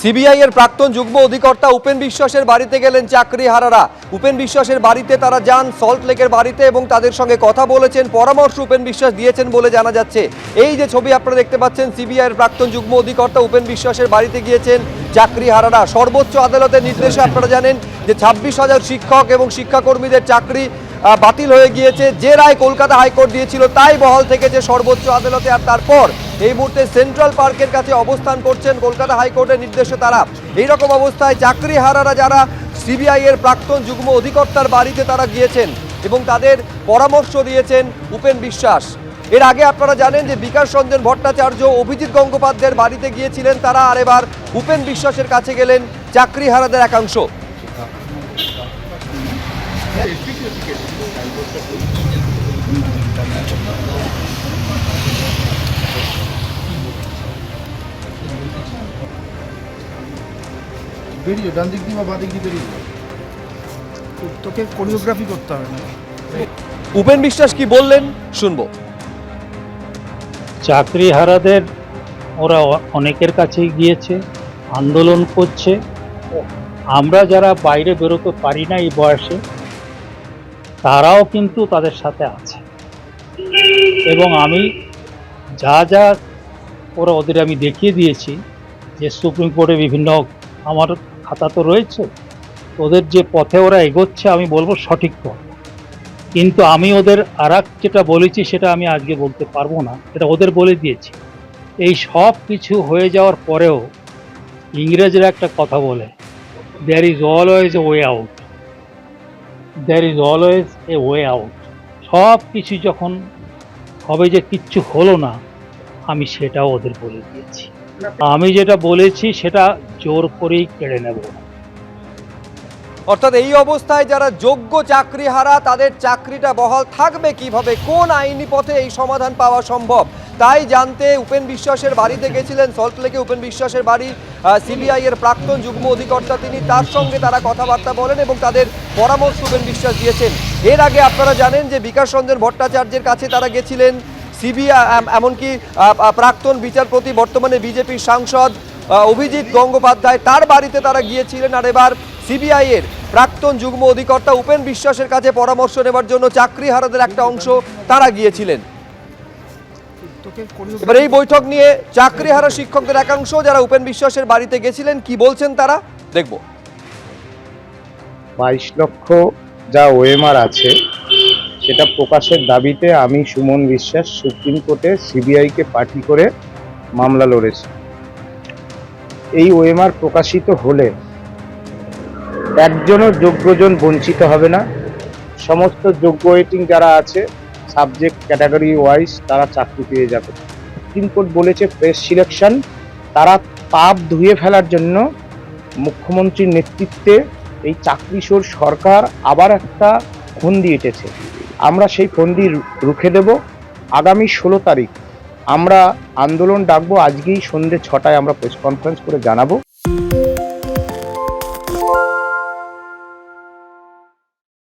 CBI এর প্রাক্তন যুগ্ম অধিকর্তা উপেন বিশ্বাসের বাড়িতে গেলেন চাকরিহারারা। উপেন বিশ্বাসের বাড়িতে তারা যান, সল্ট লেকের বাড়িতে, এবং তাদের সঙ্গে কথা বলেছেন, পরামর্শ উপেন বিশ্বাস দিয়েছেন বলে জানা যাচ্ছে। এই যে ছবি আপনারা দেখতে পাচ্ছেন, সিবিআই এর প্রাক্তন যুগ্ম অধিকর্তা উপেন বিশ্বাসের বাড়িতে গিয়েছেন চাকরিহারারা। সর্বোচ্চ আদালতের নির্দেশে আপনারা জানেন যে 26,000 শিক্ষক এবং শিক্ষাকর্মীদের চাকরি বাতিল হয়ে গিয়েছে। যে রায় কলকাতা হাইকোর্ট দিয়েছিল তাই বহাল থেকেছে সর্বোচ্চ আদালতে। আর তারপর এই মুহূর্তে সেন্ট্রাল পার্কের কাছে অবস্থান করছেন কলকাতা হাইকোর্টের নির্দেশে তারা। এইরকম অবস্থায় চাকরিহারারা যারা সিবিআই এর প্রাক্তন যুগ্ম অধিকর্তার বাড়িতে তারা গিয়েছেন এবং তাদের পরামর্শ দিয়েছেন উপেন বিশ্বাস। এর আগে আপনারা জানেন যে বিকাশ রঞ্জন ভট্টাচার্য অভিজিৎ গঙ্গোপাধ্যায়ের বাড়িতে গিয়েছিলেন তারা, আর এবার উপেন বিশ্বাসের কাছে গেলেন চাকরিহারাদের একাংশ। বেরিয়ে ডান দিক দিয়ে বা বাঁ দিক দিয়ে বেরিয়ে তোকে কোরিওগ্রাফি করতে হবে না। উপেন বিশ্বাস কি বললেন শুনবো। চাকরিহারাদের ওরা অনেকের কাছেই গিয়েছে, আন্দোলন করছে। আমরা যারা বাইরে বেরোতে পারি না এই বয়সে, তারাও কিন্তু তাদের সাথে আছে। এবং আমি যা যা ওদের আমি দেখিয়ে দিয়েছি যে সুপ্রিম কোর্টে বিভিন্ন, আমার খাতা তো রয়েছে, ওদের যে পথে ওরা এগোচ্ছে আমি বলবো সঠিক পথ। কিন্তু আমি ওদের যেটা বলেছি সেটা আমি আজকে বলতে পারবো না, সেটা ওদের বলে দিয়েছি। এই সব কিছু হয়ে যাওয়ার পরেও ইংরেজরা একটা কথা বলে, there is always a way out, there is always a way out. সব কিছু যখন হবে যে কিচ্ছু হলো না, আমি সেটাও ওদের বলে দিয়েছি। আমি যেটা বলেছি সেটা জোর করেই কেড়ে নেব। অর্থাৎ এই অবস্থায় যারা যোগ্য চাকরিহারা তাদের চাকরিটা বহাল থাকবে কিভাবে, কোন আইনি পথে এই সমাধান পাওয়া সম্ভব, তাই জানতে উপেন বিশ্বাসের বাড়িতে গেছিলেন সল্ট লেকে। উপেন বিশ্বাসের বাড়ি সিবিআই এর প্রাক্তন যুগ্ম অধিকর্তা তিনি, তার সঙ্গে তারা কথাবার্তা বলেন এবং তাদের পরামর্শ উপেন বিশ্বাস দিয়েছেন। এর আগে আপনারা জানেন যে বিকাশ রঞ্জন ভট্টাচার্যের কাছে তারা গেছিলেন সিবিআই, এমনকি প্রাক্তন বিচারপতি বর্তমানে বিজেপির সাংসদ অভিজিৎ গঙ্গোপাধ্যায় তার বাড়িতে তারা গিয়েছিলেন। আর এবার সিবিআই এর প্রাক্তন যুগ্ম অধিকর্তা উপেন বিশ্বাসের কাছে পরামর্শ নেবার জন্য চাকরিহারাদের একটা অংশ তারা গিয়েছিলেন। এবার এই বৈঠক নিয়ে চাকরিহারা শিক্ষকদের একাংশ যারা উপেন বিশ্বাসের বাড়িতে গেছিলেন কি বলছেন তারা দেখব। 22 লক্ষ যা ওএমআর আছে সেটা প্রকাশের দাবিতে আমি সুমন বিশ্বাস সুপ্রিম কোর্টে সিবিআইকে পার্টি করে মামলা লড়েছি। এই ওএমআর প্রকাশিত হলে একজনও যোগ্যজন বঞ্চিত হবে না। সমস্ত যোগ্য ওয়েটিং যারা আছে সাবজেক্ট ক্যাটাগরি ওয়াইজ তারা চাকরি পেয়ে যাবে। সুপ্রিম কোর্ট বলেছে ফ্রেশ সিলেকশন, তারা পাপ ধুয়ে ফেলার জন্য মুখ্যমন্ত্রীর নেতৃত্বে এই চাকরিশোর সরকার আবার একটা ফন্দি এঁটেছে। আমরা সেই ফন্দি রুখে দেব। আগামী 16 তারিখ আমরা আন্দোলন ডাকবো। আজকেই সন্ধ্যে 6টায় আমরা প্রেস কনফারেন্স করে জানাবো।